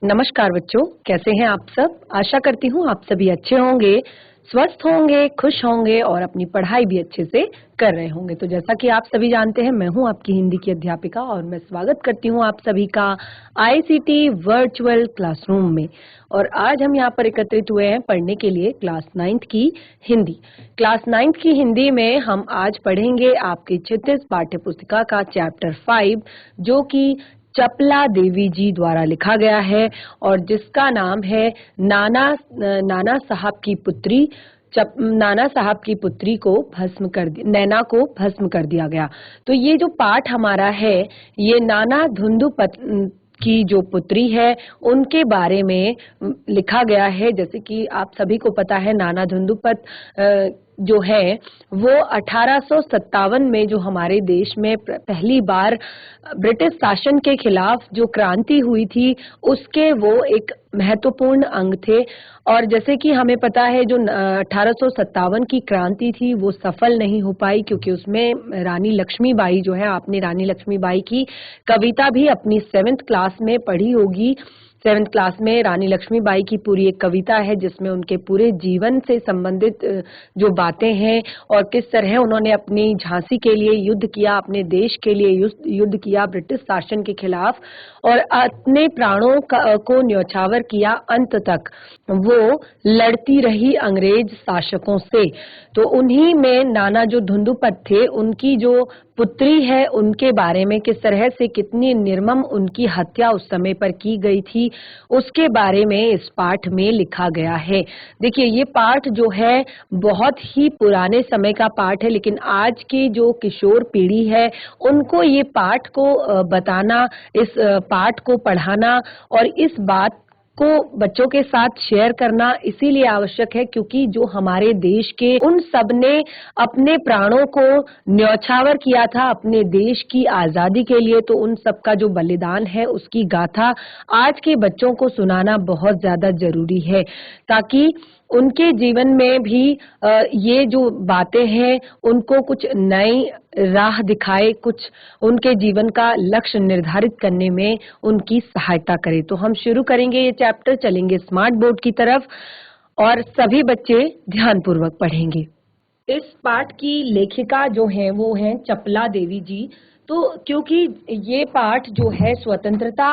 नमस्कार बच्चों, कैसे हैं आप सब। आशा करती हूँ आप सभी अच्छे होंगे, स्वस्थ होंगे, खुश होंगे और अपनी पढ़ाई भी अच्छे से कर रहे होंगे। तो जैसा कि आप सभी जानते हैं, मैं हूँ आपकी हिंदी की अध्यापिका और मैं स्वागत करती हूँ आप सभी का आईसीटी वर्चुअल क्लासरूम में। और आज हम यहाँ पर एकत्रित हुए हैं पढ़ने के लिए क्लास 9th की हिंदी। क्लास 9th की हिंदी में हम आज पढ़ेंगे आपकी क्षितिज पाठ्य पुस्तिका का चैप्टर 5, जो कि चपला देवी जी द्वारा लिखा गया है और जिसका नाम है नाना साहब की पुत्री। नाना साहब की पुत्री को नैना को भस्म कर दिया गया। तो ये जो पाठ हमारा है, ये नाना धुंधुपत की जो पुत्री है उनके बारे में लिखा गया है। जैसे कि आप सभी को पता है, नाना धुंधुपत जो है वो 1857 में जो हमारे देश में पहली बार ब्रिटिश शासन के खिलाफ जो क्रांति हुई थी, उसके वो एक महत्वपूर्ण अंग थे। और जैसे कि हमें पता है, जो 1857 की क्रांति थी वो सफल नहीं हो पाई, क्योंकि उसमें रानी लक्ष्मीबाई जो है, आपने रानी लक्ष्मीबाई की कविता भी अपनी 7th क्लास में पढ़ी होगी। 7th क्लास में रानी लक्ष्मीबाई की पूरी एक कविता है जिसमें उनके पूरे जीवन से संबंधित जो बातें हैं और किस तरह उन्होंने अपनी झांसी के लिए युद्ध किया, अपने देश के लिए युद्ध किया ब्रिटिश शासन के खिलाफ और अपने प्राणों को न्यौछावर किया। अंत तक वो लड़ती रही अंग्रेज शासकों से। तो उन्हीं में नाना जो धुंधुपत थे, उनकी जो पुत्री है, उनके बारे में किस तरह से कितनी निर्मम उनकी हत्या उस समय पर की गई थी, उसके बारे में इस पाठ में लिखा गया है। देखिए, ये पाठ जो है बहुत ही पुराने समय का पाठ है, लेकिन आज की जो किशोर पीढ़ी है उनको ये पाठ को बताना, इस पाठ को पढ़ाना और इस बात को बच्चों के साथ शेयर करना इसीलिए आवश्यक है क्योंकि जो हमारे देश के उन सब ने अपने प्राणों को न्यौछावर किया था अपने देश की आजादी के लिए, तो उन सब का जो बलिदान है उसकी गाथा आज के बच्चों को सुनाना बहुत ज्यादा जरूरी है, ताकि उनके जीवन में भी ये जो बातें हैं उनको कुछ नई राह दिखाए, कुछ उनके जीवन का लक्ष्य निर्धारित करने में उनकी सहायता करे। तो हम शुरू करेंगे ये चैप्टर, चलेंगे स्मार्ट बोर्ड की तरफ और सभी बच्चे ध्यानपूर्वक पढ़ेंगे। इस पाठ की लेखिका जो है वो है चपला देवी जी। तो क्योंकि ये पाठ जो है स्वतंत्रता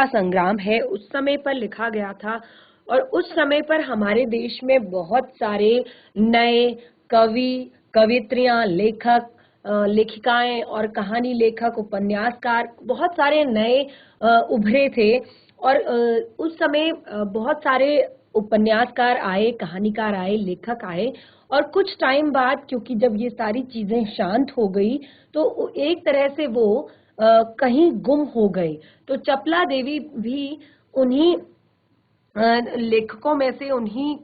संग्राम है उस समय पर लिखा गया था और उस समय पर हमारे देश में बहुत सारे नए कवि, कवियत्रियां, लेखक, लेखिकाएं और कहानी लेखक, उपन्यासकार बहुत सारे नए उभरे थे। और उस समय बहुत सारे उपन्यासकार आए, कहानीकार आए, लेखक आए और कुछ टाइम बाद, क्योंकि जब ये सारी चीजें शांत हो गई तो एक तरह से वो कहीं गुम हो गए। तो चपला देवी भी उन्हीं लेखकों में से, उन्हीं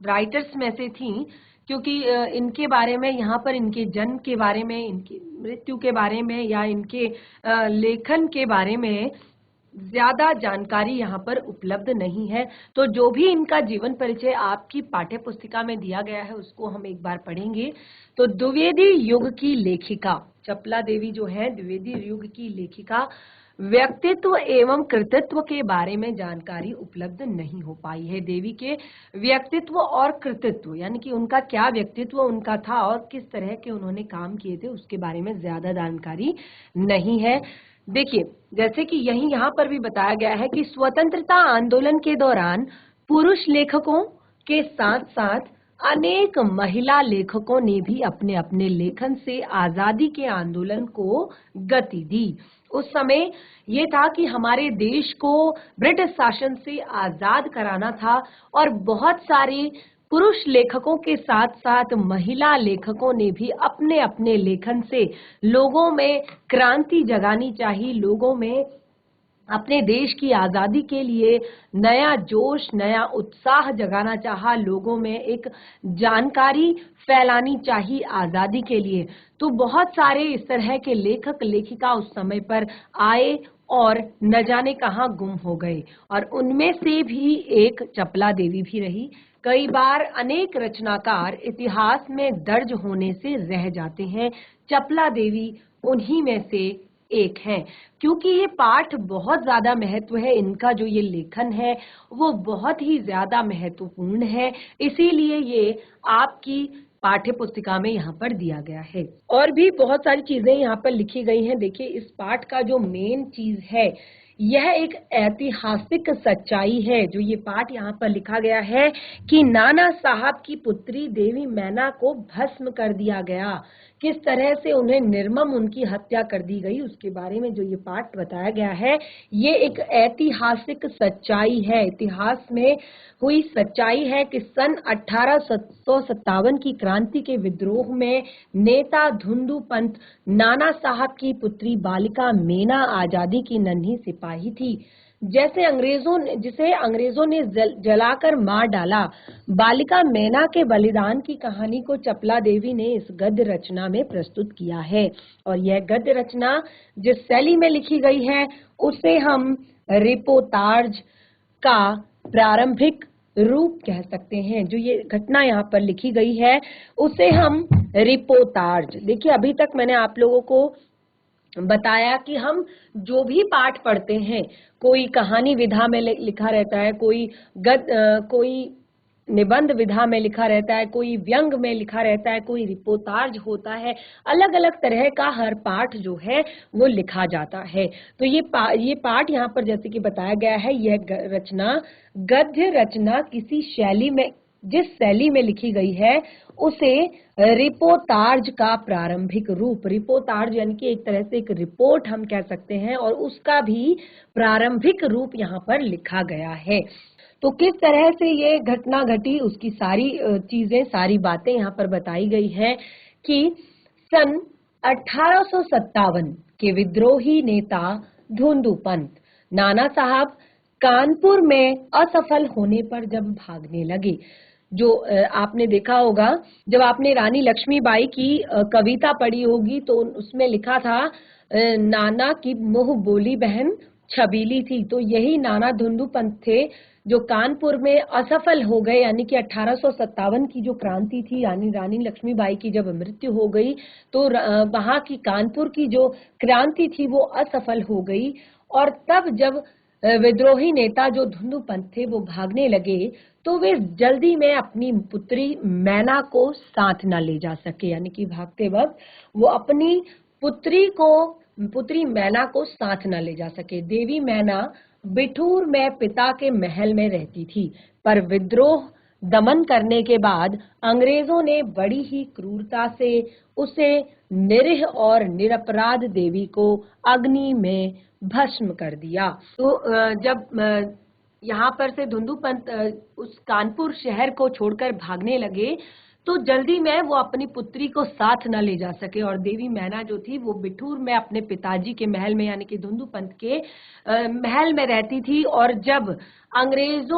राइटर्स में से थी, क्योंकि इनके बारे में, यहाँ पर इनके जन्म के बारे में, इनकी मृत्यु के बारे में या इनके लेखन के बारे में ज्यादा जानकारी यहाँ पर उपलब्ध नहीं है। तो जो भी इनका जीवन परिचय आपकी पाठ्य पुस्तिका में दिया गया है उसको हम एक बार पढ़ेंगे। तो द्विवेदी युग की लेखिका चपला देवी जो है, द्विवेदी युग की लेखिका, व्यक्तित्व एवं कृतित्व के बारे में जानकारी उपलब्ध नहीं हो पाई है। देवी के व्यक्तित्व और कृतित्व, यानी कि उनका क्या व्यक्तित्व उनका था और किस तरह के उन्होंने काम किए थे, उसके बारे में ज्यादा जानकारी नहीं है। देखिए, जैसे कि यहाँ पर भी बताया गया है कि स्वतंत्रता आंदोलन के दौरान पुरुष लेखकों के साथ साथ अनेक महिला लेखकों ने भी अपने अपने लेखन से आजादी के आंदोलन को गति दी। उस समय ये था कि हमारे देश को ब्रिटिश शासन से आजाद कराना था और बहुत सारे पुरुष लेखकों के साथ साथ महिला लेखकों ने भी अपने अपने लेखन से लोगों में क्रांति जगानी चाहिए, लोगों में अपने देश की आजादी के लिए नया जोश, नया उत्साह जगाना चाहा, लोगों में एक जानकारी फैलानी चाहिए आजादी के लिए। तो बहुत सारे इस तरह के लेखक लेखिका उस समय पर आए और न जाने कहाँ गुम हो गए और उनमें से भी एक चपला देवी भी रही। कई बार अनेक रचनाकार इतिहास में दर्ज होने से रह जाते हैं, चपला देवी उन्हीं में से एक हैं, क्योंकि ये पाठ बहुत ज्यादा महत्व है, इनका जो ये लेखन है वो बहुत ही ज्यादा महत्वपूर्ण है, इसीलिए ये आपकी पाठ्य पुस्तिका में यहाँ पर दिया गया है। और भी बहुत सारी चीजें यहाँ पर लिखी गई हैं। देखिए, इस पाठ का जो मेन चीज है, यह एक ऐतिहासिक सच्चाई है। जो ये पाठ यहाँ पर लिखा गया है कि नाना साहब की पुत्री देवी मैना को भस्म कर दिया गया, किस तरह से उन्हें निर्मम उनकी हत्या कर दी गई, उसके बारे में जो ये पाठ बताया गया है, ये एक ऐतिहासिक सच्चाई है, इतिहास में हुई सच्चाई है कि सन 1857 की क्रांति के विद्रोह में नेता धुंधु पंत नाना साहब की पुत्री बालिका मेना आजादी की नन्ही सिपाही थी, जिसे अंग्रेजों ने जलाकर मार डाला। बालिका मेना के बलिदान की कहानी को चपला देवी ने इस गद्य रचना में प्रस्तुत किया है, और यह गद्य रचना जिस शैली में लिखी गई है उसे हम रिपोर्टाज का प्रारंभिक रूप कह सकते हैं। जो ये घटना यहाँ पर लिखी गई है उसे हम रिपोर्टाज, देखिए अभी तक मैंने आप लोगों को बताया कि हम जो भी पाठ पढ़ते हैं, कोई कहानी विधा में लिखा रहता है, कोई निबंध विधा में लिखा रहता है, कोई व्यंग में लिखा रहता है, कोई रिपोर्टाज होता है, अलग अलग तरह का हर पाठ जो है वो लिखा जाता है। तो ये पाठ यहाँ पर जैसे कि बताया गया है, यह रचना गद्य रचना किसी शैली में, जिस शैली में लिखी गई है उसे रिपोर्टाज का प्रारंभिक रूप, रिपोर्टाज यानी कि एक तरह से एक रिपोर्ट हम कह सकते हैं, और उसका भी प्रारंभिक रूप यहाँ पर लिखा गया है। तो किस तरह से ये घटना घटी, उसकी सारी चीजें, सारी बातें यहाँ पर बताई गई है कि सन 1857 के विद्रोही नेता धुंधु पंत नाना साहब कानपुर में असफल होने पर जब भागने लगे, जो आपने देखा होगा, जब आपने रानी लक्ष्मीबाई की कविता पढ़ी होगी तो उसमें लिखा था नाना की मुंह बोली बहन छबीली थी, तो यही नाना धुंधु पंत थे जो कानपुर में असफल हो गए, यानी कि 1857 की जो क्रांति थी, यानी रानी लक्ष्मीबाई की जब मृत्यु हो गई तो वहां की कानपुर की जो क्रांति थी वो असफल हो गई, और तब जब विद्रोही नेता जो धुंधु पंत थे वो भागने लगे तो वे जल्दी में अपनी पुत्री मैना को साथ न ले जा सके, यानी कि भागते वक्त वो अपनी पुत्री मैना को साथ न ले जा सके। देवी मैना बिठूर में पिता के महल में रहती थी, पर विद्रोह दमन करने के बाद अंग्रेजों ने बड़ी ही क्रूरता से उसे निरीह और निरपराध देवी को अग्नि में भस्म कर दिया। तो जब यहाँ पर से धुंधु पंत उस कानपुर शहर को छोड़कर भागने लगे तो जल्दी में वो अपनी पुत्री को साथ न ले जा सके, और देवी मैना जो थी वो बिठूर में अपने पिताजी के महल में, यानी कि धुंधु पंत के महल में रहती थी। और जब अंग्रेजों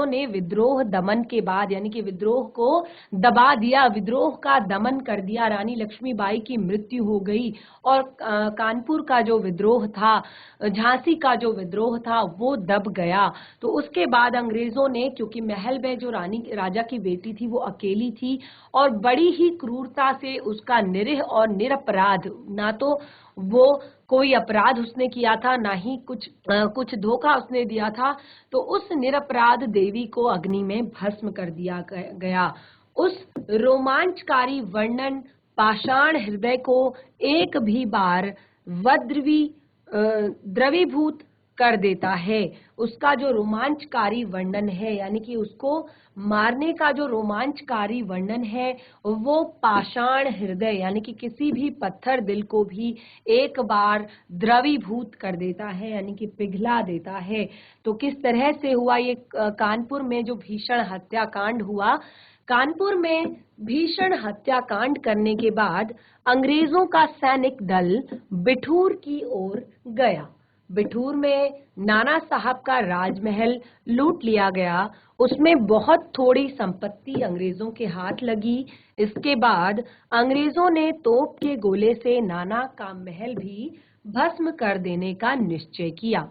ने विद्रोह दमन के बाद, यानी कि विद्रोह को दबा दिया, विद्रोह का दमन कर दिया, रानी लक्ष्मीबाई की मृत्यु हो गई, और कानपुर का जो विद्रोह था, झांसी का जो विद्रोह था वो दब गया। तो उसके बाद अंग्रेजों ने, क्योंकि महल में जो राजा की बेटी थी वो अकेली थी, और बड़ी ही क्रूरता से उसका निरीह और निरपराध, ना तो वो कोई अपराध उसने किया था, ना ही कुछ धोखा उसने दिया था, तो उस निरपराध देवी को अग्नि में भस्म कर दिया गया। उस रोमांचकारी वर्णन पाषाण हृदय को एक भी बार द्रवीभूत कर देता है। उसका जो रोमांचकारी वर्णन है, यानी कि उसको मारने का जो रोमांचकारी वर्णन है वो पाषाण हृदय, यानी कि किसी भी पत्थर दिल को भी एक बार द्रवीभूत कर देता है, यानी कि पिघला देता है। तो किस तरह से हुआ ये कानपुर में जो भीषण हत्याकांड हुआ, कानपुर में भीषण हत्याकांड करने के बाद अंग्रेजों का सैनिक दल बिठूर की ओर गया। बिठूर में नाना साहब का राजमहल लूट लिया गया, उसमें बहुत थोड़ी संपत्ति अंग्रेजों के हाथ लगी। इसके बाद अंग्रेजों ने तोप के गोले से नाना का महल भी भस्म कर देने का निश्चय किया।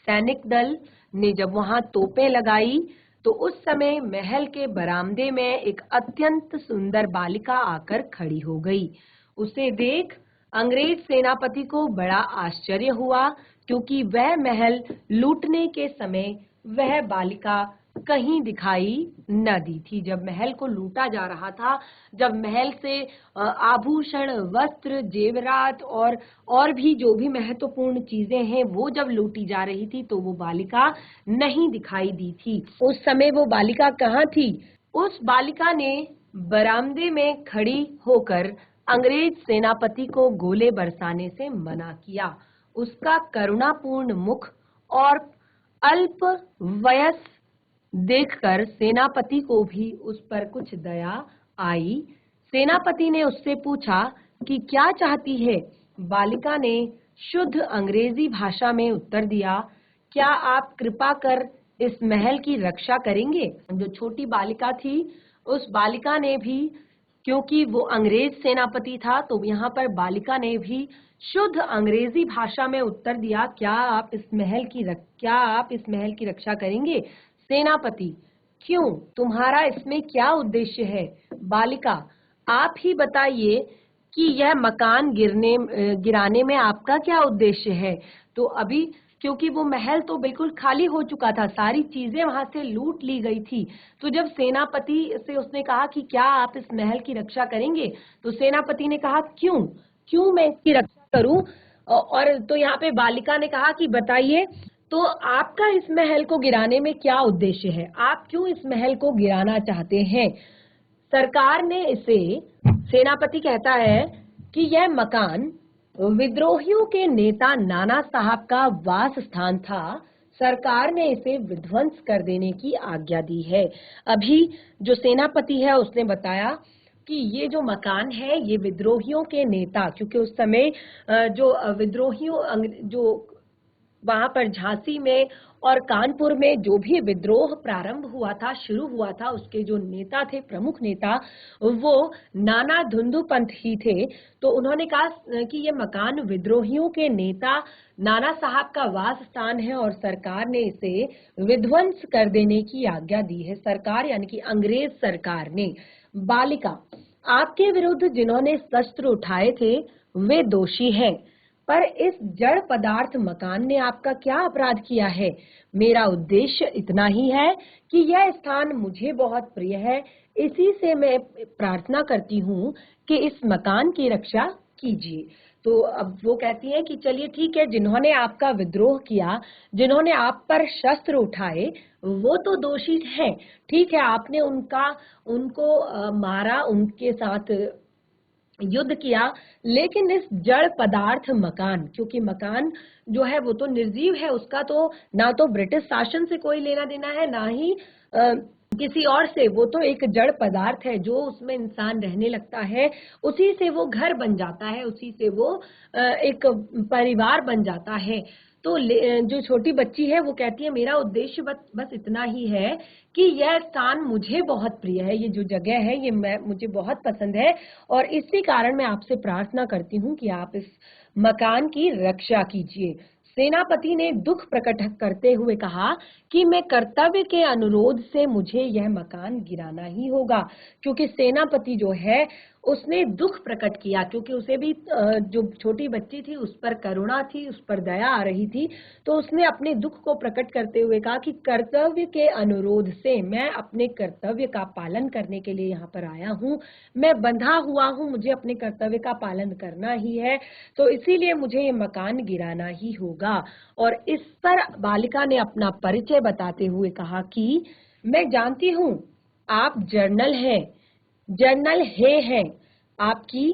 सैनिक दल ने जब वहां तोपें लगाई तो उस समय महल के बरामदे में एक अत्यंत सुंदर बालिका आकर खड़ी हो गई। उसे देख अंग्रेज सेनापति को बड़ा आश्चर्य हुआ क्योंकि वह महल लूटने के समय वह बालिका कहीं दिखाई न दी थी। जब महल को लूटा जा रहा था, जब महल से आभूषण, वस्त्र, जेवरात और भी जो भी महत्वपूर्ण चीजें हैं वो जब लूटी जा रही थी तो वो बालिका नहीं दिखाई दी थी। उस समय वो बालिका कहाँ थी? उस बालिका ने बरामदे में खड़ी होकर अंग्रेज सेनापति को गोले बरसाने से मना किया। उसका करुणापूर्ण मुख और अल्प वयस देखकर सेनापति को भी उस पर कुछ दया आई। सेनापति ने उससे पूछा कि क्या चाहती है? बालिका ने शुद्ध अंग्रेजी भाषा में उत्तर दिया, क्या आप कृपा कर इस महल की रक्षा करेंगे? जो छोटी बालिका थी, उस बालिका ने भी, क्योंकि वो अंग्रेज सेनापति था, तो यहाँ पर बालिका ने भी शुद्ध अंग्रेजी भाषा में उत्तर दिया, क्या आप इस महल की रक्षा करेंगे? सेनापति, क्यों? तुम्हारा इसमें क्या उद्देश्य है? बालिका, आप ही बताइए कि यह मकान गिराने में आपका क्या उद्देश्य है? तो अभी क्योंकि वो महल तो बिल्कुल खाली हो चुका था, सारी चीजें वहां से लूट ली गई थी। तो जब सेनापति से उसने कहा कि क्या आप इस महल की रक्षा करेंगे, तो सेनापति ने कहा क्यों मैं इसकी रक्षा करूं? और तो यहाँ पे बालिका ने कहा कि बताइए, तो आपका इस महल को गिराने में क्या उद्देश्य है? आप क्यों इस महल को गिराना चाहते हैं? सरकार ने इसे, सेनापति कहता है कि यह मकान विद्रोहियों के नेता नाना साहब का वास स्थान था। सरकार ने इसे विध्वंस कर देने की आज्ञा दी है। अभी जो सेनापति है उसने बताया कि ये जो मकान है ये विद्रोहियों के नेता, क्योंकि उस समय जो जो वहां पर झांसी में और कानपुर में जो भी विद्रोह प्रारंभ हुआ था, शुरू हुआ था, उसके जो नेता थे, प्रमुख नेता, वो नाना धुंधुपंत ही थे। तो उन्होंने कहा कि ये मकान विद्रोहियों के नेता नाना साहब का वास स्थान है और सरकार ने इसे विध्वंस कर देने की आज्ञा दी है। सरकार यानी कि अंग्रेज सरकार ने। बालिका, आपके विरुद्ध जिन्होंने शस्त्र उठाए थे वे दोषी हैं, पर इस जड़ पदार्थ मकान ने आपका क्या अपराध किया है? मेरा उद्देश्य इतना ही है कि यह स्थान मुझे बहुत प्रिय है, इसी से मैं प्रार्थना करती हूँ कि इस मकान की रक्षा कीजिए। तो अब वो कहती है कि चलिए ठीक है, जिन्होंने आपका विद्रोह किया, जिन्होंने आप पर शस्त्र उठाए, वो तो दोषी हैं। ठीक है, आपने उनको मारा, उनके साथ युद्ध किया, लेकिन इस जड़ पदार्थ मकान, क्योंकि मकान जो है वो तो निर्जीव है, उसका तो ना तो ब्रिटिश शासन से कोई लेना देना है, ना ही किसी और से। वो तो एक जड़ पदार्थ है, जो उसमें इंसान रहने लगता है, उसी से वो घर बन जाता है, उसी से वो एक परिवार बन जाता है। तो जो छोटी बच्ची है वो कहती है मेरा उद्देश्य बस इतना ही है कि यह स्थान मुझे बहुत प्रिय है, ये जो जगह है ये मुझे बहुत पसंद है, और इसी कारण मैं आपसे प्रार्थना करती हूँ कि आप इस मकान की रक्षा कीजिए। सेनापति ने दुख प्रकट करते हुए कहा कि मैं कर्तव्य के अनुरोध से मुझे यह मकान गिराना ही होगा, क्योंकि सेनापति जो है उसने दुख प्रकट किया, क्योंकि उसे भी जो छोटी बच्ची थी उस पर करुणा थी, उस पर दया आ रही थी। तो उसने अपने दुख को प्रकट करते हुए कहा कि कर्तव्य के अनुरोध से, मैं अपने कर्तव्य का पालन करने के लिए यहाँ पर आया हूँ, मैं बंधा हुआ हूँ, मुझे अपने कर्तव्य का पालन करना ही है, तो इसीलिए मुझे ये मकान गिराना ही होगा। और इस पर बालिका ने अपना परिचय बताते हुए कहा कि मैं जानती हूँ आप जर्नल हैं, जनरल हे हैं, आपकी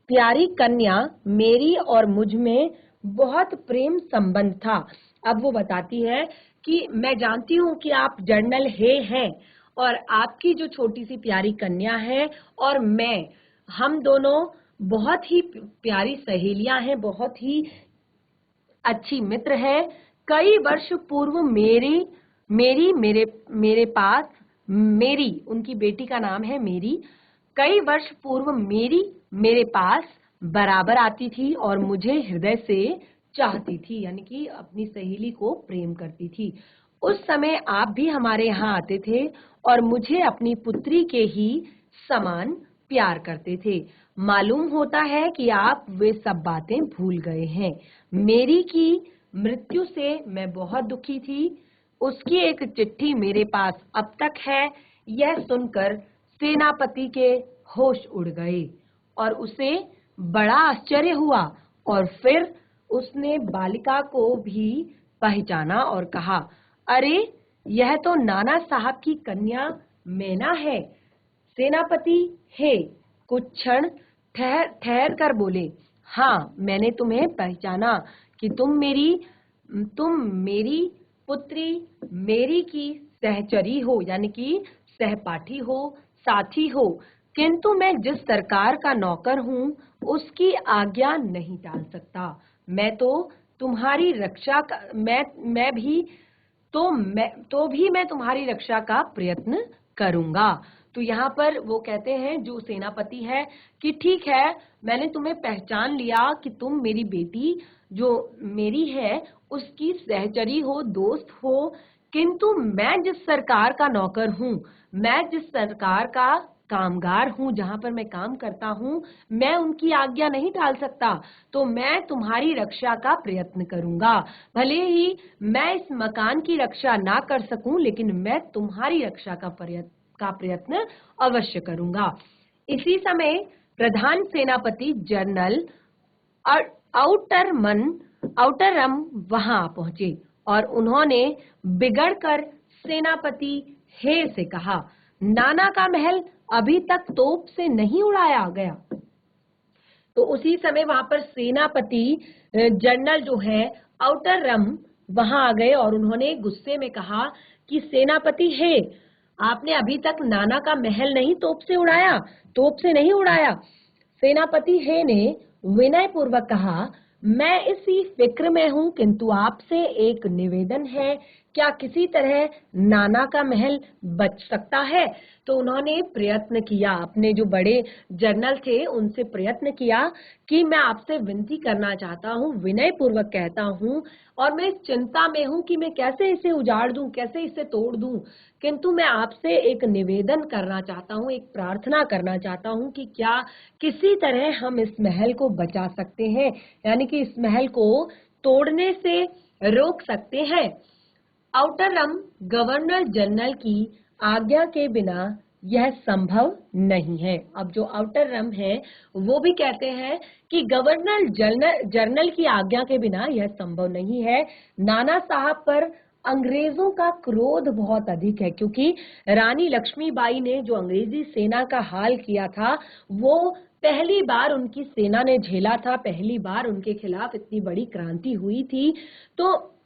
प्यारी कन्या मेरी और मुझ में बहुत प्रेम संबंध था। अब वो बताती है कि मैं जानती हूँ कि आप जनरल हे हैं और आपकी जो छोटी सी प्यारी कन्या है और मैं, हम दोनों बहुत ही प्यारी सहेलियां हैं, बहुत ही अच्छी मित्र है। कई वर्ष पूर्व मेरे पास, मेरी, उनकी बेटी का नाम है मेरी, कई वर्ष पूर्व मेरे पास बराबर आती थी और मुझे हृदय से चाहती थी, यानी कि अपनी सहेली को प्रेम करती थी। उस समय आप भी हमारे यहाँ आते थे और मुझे अपनी पुत्री के ही समान प्यार करते थे। मालूम होता है कि आप वे सब बातें भूल गए हैं। मेरी की मृत्यु से मैं बहुत दुखी थी। उसकी एक चिट्ठी मेरे पास अब तक है। यह सुनकर सेनापति के होश उड़ गए और उसे बड़ा आश्चर्य हुआ और फिर उसने बालिका को भी पहचाना और कहा, अरे यह तो नाना साहब की कन्या मैना है। सेनापति हे कुछ क्षण ठहर कर बोले, हाँ मैंने तुम्हें पहचाना कि तुम मेरी पुत्री मेरी की सहचरी हो, यानी कि सहपाठी हो, साथी हो। किंतु मैं जिस सरकार का नौकर हूँ उसकी आज्ञा नहीं टाल सकता। मैं तो तुम्हारी रक्षा का मैं भी मैं तुम्हारी रक्षा का प्रयत्न करूंगा। तो यहाँ पर वो कहते हैं जो सेनापति है कि ठीक है, मैंने तुम्हें पहचान लिया कि तुम मेरी बेटी जो मेरी है उसकी सहचरी हो, दोस्त हो। किंतु मैं जिस सरकार का नौकर हूँ, मैं जिस सरकार का कामगार हूँ, जहाँ पर मैं काम करता हूँ, मैं उनकी आज्ञा नहीं टाल सकता। तो मैं तुम्हारी रक्षा का प्रयत्न करूंगा। भले ही मैं इस मकान की रक्षा ना कर सकूं, लेकिन मैं तुम्हारी रक्षा का प्रयत्न अवश्य करूंगा। इसी समय प्रधान सेनापति जनरल आउटरम वहां पहुंचे और उन्होंने बिगड़कर सेनापति हे से कहा, नाना का महल अभी तक तोप से नहीं उड़ाया गया। तो उसी समय वहां पर सेनापति जनरल जो है आउटरम वहां आ गए और उन्होंने गुस्से में कहा कि सेनापति हे, आपने अभी तक नाना का महल नहीं तोप से नहीं उड़ाया। सेनापति हे ने विनय पूर्वक कहा, मैं इसी फिक्र में हूं, किंतु आपसे एक निवेदन है, क्या किसी तरह नाना का महल बच सकता है? तो उन्होंने प्रयत्न किया, अपने जो बड़े जनरल थे उनसे प्रयत्न किया कि मैं आपसे विनती करना चाहता हूँ, विनय पूर्वक कहता हूँ, और मैं इस चिंता में हूँ कि मैं कैसे इसे उजाड़ दूं, कैसे इसे तोड़ दूं। किंतु मैं आपसे एक निवेदन करना चाहता हूँ, एक प्रार्थना करना चाहता हूँ कि क्या किसी तरह हम इस महल को बचा सकते हैं, यानी कि इस महल को तोड़ने से रोक सकते हैं। आउटरम गवर्नर जनरल की आज्ञा के बिना यह संभव नहीं है। अब जो आउटरम है वो भी कहते हैं कि गवर्नर जनरल की आज्ञा के बिना यह संभव नहीं है। नाना साहब पर अंग्रेजों का क्रोध बहुत अधिक है, क्योंकि रानी लक्ष्मीबाई ने जो अंग्रेजी सेना का हाल किया था वो पहली बार उनकी सेना ने झेला था, पहली बार उनके खिलाफ इतनी बड़ी क्रांति हुई थी। तो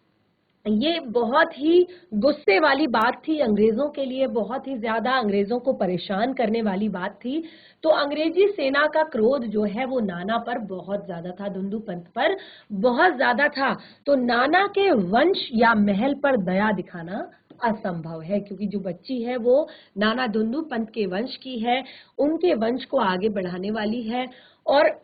ये बहुत ही गुस्से वाली बात थी अंग्रेजों के लिए, बहुत ही ज्यादा अंग्रेजों को परेशान करने वाली बात थी। तो अंग्रेजी सेना का क्रोध जो है वो नाना पर बहुत ज्यादा था, दुंदू पंत पर बहुत ज्यादा था। तो नाना के वंश या महल पर दया दिखाना असंभव है, क्योंकि जो बच्ची है वो नाना दुंदू पंत के वंश की है, उनके वंश को आगे बढ़ाने वाली है, और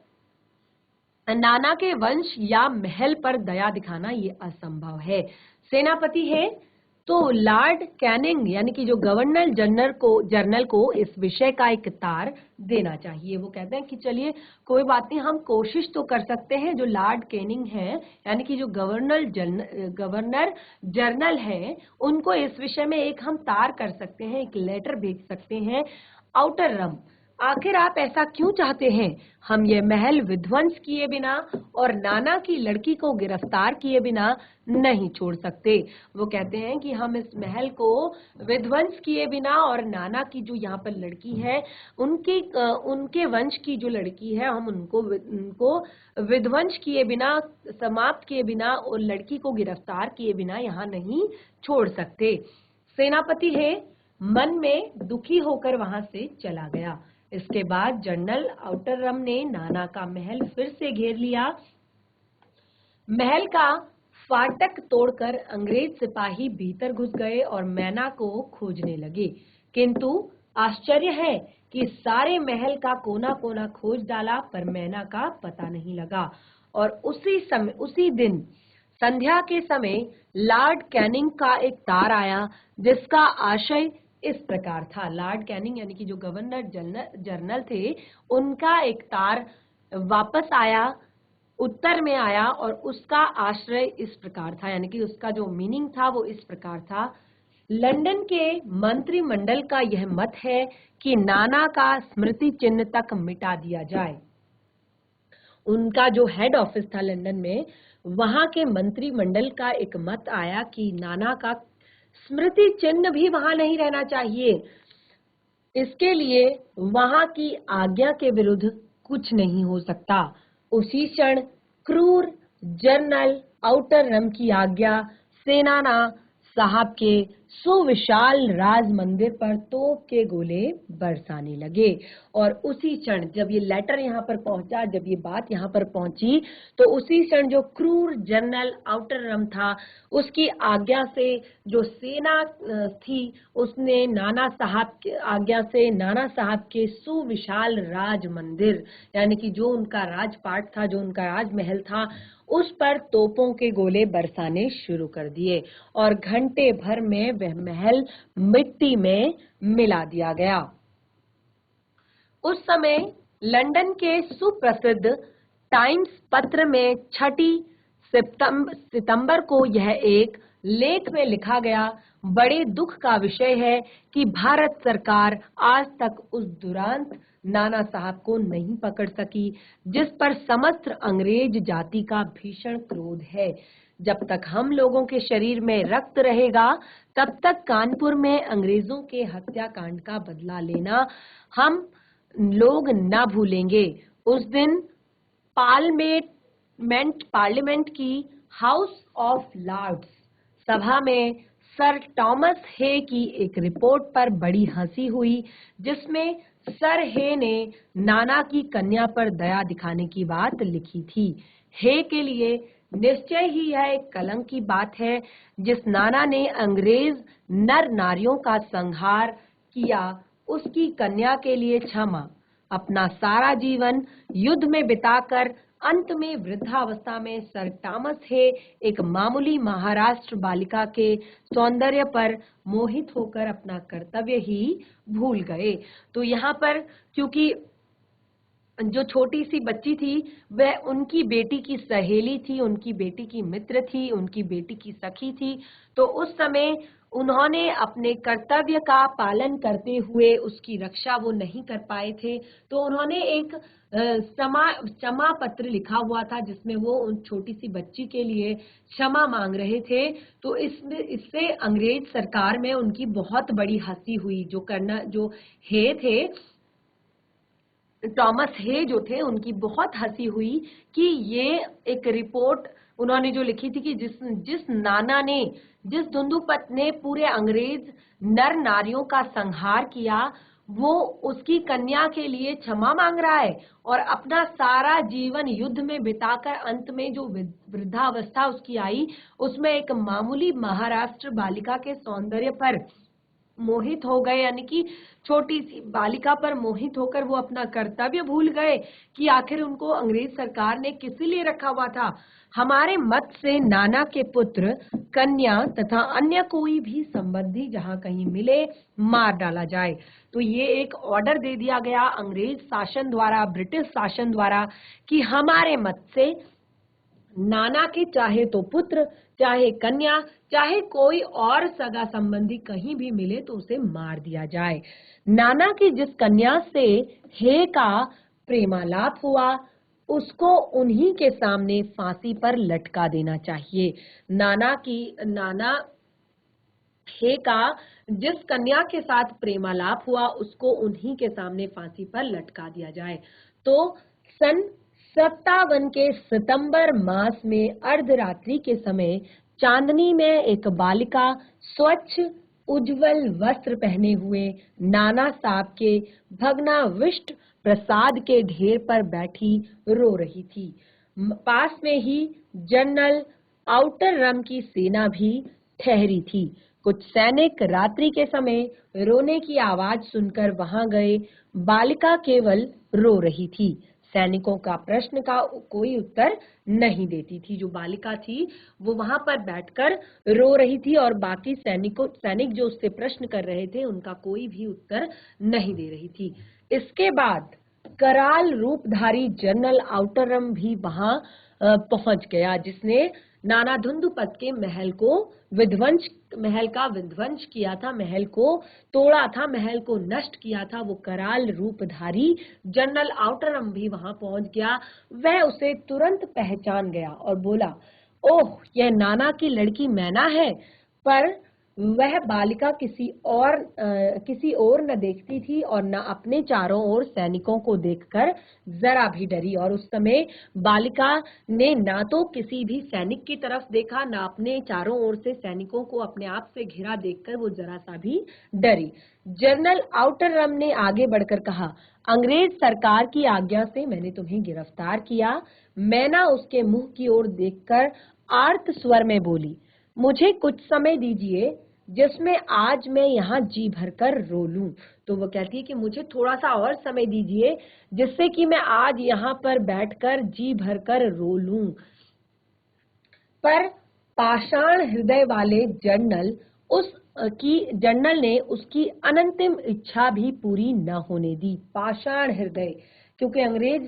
नाना के वंश या महल पर दया दिखाना ये असंभव है। सेनापति है तो लॉर्ड कैनिंग यानी कि जो गवर्नर जनरल को इस विषय का एक तार देना चाहिए। वो कहते हैं कि चलिए कोई बात नहीं, हम कोशिश तो कर सकते हैं। जो लॉर्ड कैनिंग है यानी कि जो गवर्नर जनरल है, उनको इस विषय में एक हम तार कर सकते हैं, एक लेटर भेज सकते हैं। आउटरम, आखिर आप ऐसा क्यों चाहते हैं? हम ये महल विध्वंस किए बिना और नाना की लड़की को गिरफ्तार किए बिना नहीं छोड़ सकते। वो कहते हैं कि हम इस महल को विध्वंस किए बिना और नाना की जो यहाँ पर लड़की है उनके वंश की जो लड़की है, हम उनको विध्वंस किए बिना, समाप्त किए बिना और लड़की को गिरफ्तार किए बिना यहाँ नहीं छोड़ सकते। सेनापति है मन में दुखी होकर वहां से चला गया। इसके बाद जनरल आउटरम ने नाना का महल फिर से घेर लिया। महल का फाटक तोड़कर अंग्रेज सिपाही भीतर घुस गए और मैना को खोजने लगे, किंतु आश्चर्य है कि सारे महल का कोना कोना खोज डाला पर मैना का पता नहीं लगा। और उसी दिन संध्या के समय लॉर्ड कैनिंग का एक तार आया, जिसका आशय इस प्रकार था। लॉर्ड कैनिंग यानी कि जो गवर्नर जनरल थे, उनका एक तार वापस आया, उत्तर में आया और उसका आश्रय इस प्रकार था, यानी कि उसका जो मीनिंग था वो इस प्रकार था। लंदन के मंत्रिमंडल का यह मत है कि नाना का स्मृति चिन्ह तक मिटा दिया जाए। उनका जो हेड ऑफिस था लंदन में, वहां के मंत्रिमंडल का एक मत आया कि नाना का स्मृति चिन्ह भी वहां नहीं रहना चाहिए। इसके लिए वहां की आज्ञा के विरुद्ध कुछ नहीं हो सकता। उसी क्षण क्रूर जनरल आउटरम की आज्ञा सेनाना साहब के सुविशाल राज मंदिर पर तोप के गोले बरसाने लगे। और उसी क्षण जब ये लेटर यहाँ पर पहुंचा, जब ये बात यहाँ पर पहुंची, तो उसी क्षण जो क्रूर जनरल आउटरम था, उसकी आज्ञा से जो सेना थी, उसने नाना साहब की आज्ञा से नाना साहब के सुविशाल राज मंदिर, यानी कि जो उनका राजपाट था, जो उनका राजमहल था, उस पर तोपों के गोले बरसाने शुरू कर दिए और घंटे भर में वह महल मिट्टी में मिला दिया गया। उस समय लंदन के सुप्रसिद्ध टाइम्स पत्र में 6 सितंबर को यह एक लेख में लिखा गया, बड़े दुख का विषय है कि भारत सरकार आज तक उस दुरांत नाना साहब को नहीं पकड़ सकी जिस पर समस्त अंग्रेज जाति का भीषण क्रोध है। जब तक हम लोगों के शरीर में रक्त रहेगा, तब तक कानपुर में अंग्रेजों के हत्याकांड का बदला लेना हम लोग न भूलेंगे। उस दिन पार्लियामेंट की हाउस ऑफ लॉर्ड्स सभा में सर टॉमस हे की एक रिपोर्ट पर बड़ी हंसी हुई, जिसमें सर हे ने नाना की कन्या पर दया दिखाने की बात लिखी थी। हे के लिए निश्चय ही यह एक कलंक की बात है, जिस नाना ने अंग्रेज नर नारियों का संहार किया, उसकी कन्या के लिए क्षमा। अपना सारा जीवन युद्ध में बिताकर अंत में वृद्धावस्था में सर टॉमस हे एक मामूली महाराष्ट्र बालिका के सौंदर्य पर मोहित होकर अपना कर्तव्य ही भूल गए। तो यहाँ पर क्योंकि जो छोटी सी बच्ची थी, वह उनकी बेटी की सहेली थी, उनकी बेटी की मित्र थी, उनकी बेटी की सखी थी, तो उस समय उन्होंने अपने कर्तव्य का पालन करते हुए उसकी रक्षा वो नहीं कर पाए थे। तो उन्होंने एक क्षमा पत्र लिखा हुआ था, जिसमें वो उन छोटी सी बच्ची के लिए क्षमा मांग रहे थे। तो इससे अंग्रेज सरकार में उनकी बहुत बड़ी हंसी हुई। जो हे थे, टॉमस हे जो थे, उनकी बहुत हंसी हुई कि ये एक रिपोर्ट उन्होंने जो लिखी थी कि जिस नाना ने, जिस धुंधुपत ने पूरे अंग्रेज नर नारियों का संहार किया, वो उसकी कन्या के लिए क्षमा मांग रहा है और अपना सारा जीवन युद्ध में बिताकर अंत में जो वृद्धावस्था उसकी आई, उसमें एक मामूली महाराष्ट्र बालिका के सौंदर्य पर मोहित हो गए, यानी कि छोटी सी बालिका पर मोहित होकर वो अपना कर्तव्य भूल गए कि आखिर उनको अंग्रेज सरकार ने किस लिए रखा हुआ था। हमारे मत से नाना के पुत्र, कन्या तथा अन्य कोई भी संबंधी जहां कहीं मिले, मार डाला जाए। तो ये एक ऑर्डर दे दिया गया अंग्रेज शासन द्वारा, ब्रिटिश शासन द्वारा, कि हमारे मत से नाना के चाहे तो पुत्र, चाहे कन्या, चाहे कोई और सगा संबंधी कहीं भी मिले तो उसे मार दिया जाए। नाना की जिस कन्या से हे का प्रेमालाप हुआ, उसको उन्हीं के सामने फांसी पर लटका देना चाहिए। नाना हे का जिस कन्या के साथ प्रेमालाप हुआ, उसको उन्हीं के सामने फांसी पर लटका दिया जाए। तो सन 57 के सितंबर मास में अर्धरात्रि के समय चांदनी में एक बालिका स्वच्छ उज्जवल वस्त्र पहने हुए नाना साहब के भग्नाविष्ट प्रसाद के ढेर पर बैठी रो रही थी। पास में ही जनरल आउटरम की सेना भी ठहरी थी। कुछ सैनिक रात्रि के समय रोने की आवाज सुनकर वहां गए। बालिका केवल रो रही थी। सैनिकों का प्रश्न का कोई उत्तर नहीं देती थी। जो बालिका थी वो वहां पर बैठकर रो रही थी और बाकी सैनिक जो उससे प्रश्न कर रहे थे उनका कोई भी उत्तर नहीं दे रही थी। इसके बाद कराल रूपधारी जनरल आउटरम भी वहां पहुंच गया, जिसने नानाधुंदुपत के महल का विध्वंस किया था, महल को तोड़ा था, महल को नष्ट किया था। वो कराल रूपधारी जनरल आउटरम भी वहां पहुंच गया। वह उसे तुरंत पहचान गया और बोला, ओह, यह नाना की लड़की मैना है। पर वह बालिका किसी और न देखती थी और न अपने चारों ओर सैनिकों को देखकर जरा भी डरी। और उस समय बालिका ने ना तो किसी भी सैनिक की तरफ देखा, ना अपने चारों ओर से सैनिकों को अपने आप से घिरा देखकर वो जरा सा भी डरी। जनरल आउटरम ने आगे बढ़कर कहा, अंग्रेज सरकार की आज्ञा से मैंने तुम्हें गिरफ्तार किया। मैना उसके मुंह की ओर देखकर आर्त स्वर में बोली, मुझे कुछ समय दीजिए जिसमें आज मैं यहाँ जी भरकर रो लूं। तो वो कहती है कि मुझे थोड़ा सा और समय दीजिए जिससे कि मैं आज यहाँ पर बैठकर जी भरकर रो लूं। पर पाषाण हृदय वाले जनरल ने उसकी अनंतिम इच्छा भी पूरी न होने दी। पाषाण हृदय, क्योंकि अंग्रेज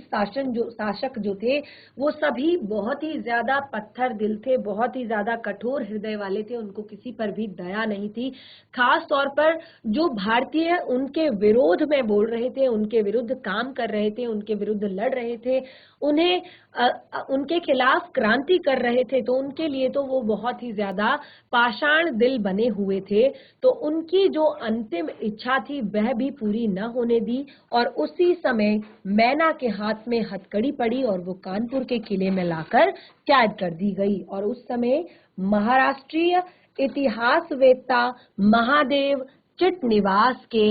शासक जो थे वो सभी बहुत ही ज्यादा पत्थर दिल थे, बहुत ही ज्यादा कठोर हृदय वाले थे, उनको किसी पर भी दया नहीं थी। खास तौर पर जो भारतीय उनके विरोध में बोल रहे थे, उनके विरुद्ध काम कर रहे थे, उनके विरुद्ध लड़ रहे थे, उनके खिलाफ क्रांति कर रहे थे, तो उनके लिए तो वो बहुत ही ज्यादा पाषाण दिल बने हुए थे। तो उनकी जो अंतिम इच्छा थी वह भी पूरी न होने दी और उसी समय मैना के हाथ में हथकड़ी पड़ी और वो कानपुर के किले में लाकर कैद कर दी गई। और उस समय महाराष्ट्रीय इतिहासवेत्ता महादेव चिटनिवास के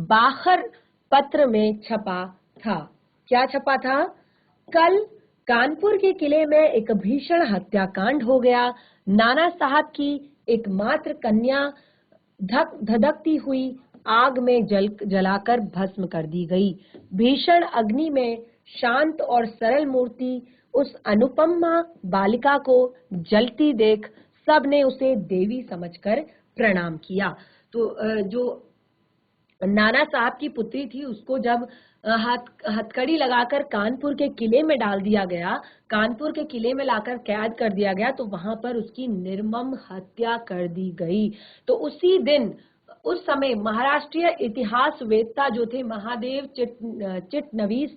बाखर पत्र में छपा था। क्या छपा था? कल कानपुर के किले में एक भीषण हत्याकांड हो गया। नाना साहब की एकमात्र कन्या धधकती हुई आग में जलाकर भस्म कर दी गई। भीषण अग्नि में शांत और सरल मूर्ति उस अनुपमा बालिका को जलती देख सबने उसे देवी समझकर प्रणाम किया। तो जो नाना साहब की पुत्री थी उसको जब हथकड़ी लगाकर कानपुर के किले में डाल दिया गया, कानपुर के किले में लाकर कैद कर दिया गया, तो वहां पर उसकी निर्मम हत्या कर दी गई। तो उसी दिन उस समय महाराष्ट्रीय इतिहासवेत्ता जो थे महादेव चिटनिवास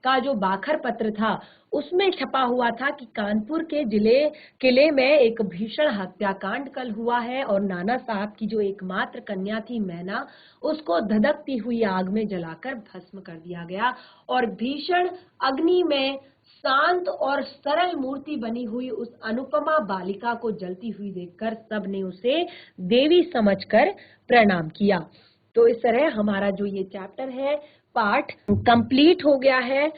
का जो बाखर पत्र था उसमें छपा हुआ था कि कानपुर के किले में एक भीषण हत्याकांड कल हुआ है और नाना साहब की जो एकमात्र कन्या थी मैना, उसको धधकती हुई आग में जलाकर भस्म कर दिया गया। और भीषण अग्नि में शांत और सरल मूर्ति बनी हुई उस अनुपमा बालिका को जलती हुई देखकर सबने उसे देवी समझकर प्रणाम किया। तो इस तरह हमारा जो ये चैप्टर है, पाठ कंप्लीट हो गया है।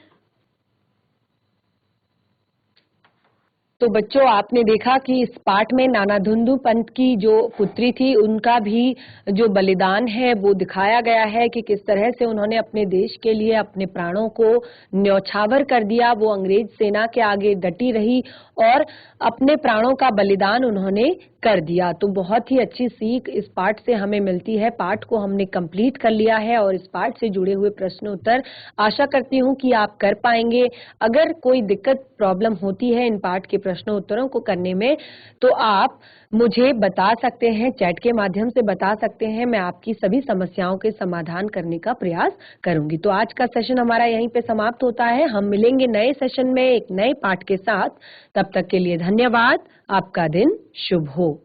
तो बच्चों, आपने देखा कि इस पाठ में नानाधुंदु पंत की जो पुत्री थी उनका भी जो बलिदान है वो दिखाया गया है कि किस तरह से उन्होंने अपने देश के लिए अपने प्राणों को न्यौछावर कर दिया। वो अंग्रेज सेना के आगे डटी रही और अपने प्राणों का बलिदान उन्होंने कर दिया। तो बहुत ही अच्छी सीख इस पाठ से हमें मिलती है। पाठ को हमने कंप्लीट कर लिया है और इस पाठ से जुड़े हुए प्रश्न उत्तर आशा करती हूँ कि आप कर पाएंगे। अगर कोई दिक्कत प्रॉब्लम होती है इन पाठ के प्रश्नों उत्तरों को करने में तो आप मुझे बता सकते हैं, चैट के माध्यम से बता सकते हैं। मैं आपकी सभी समस्याओं के समाधान करने का प्रयास करूंगी। तो आज का सेशन हमारा यहीं पे समाप्त होता है। हम मिलेंगे नए सेशन में एक नए पाठ के साथ। तब तक के लिए धन्यवाद। आपका दिन शुभ हो।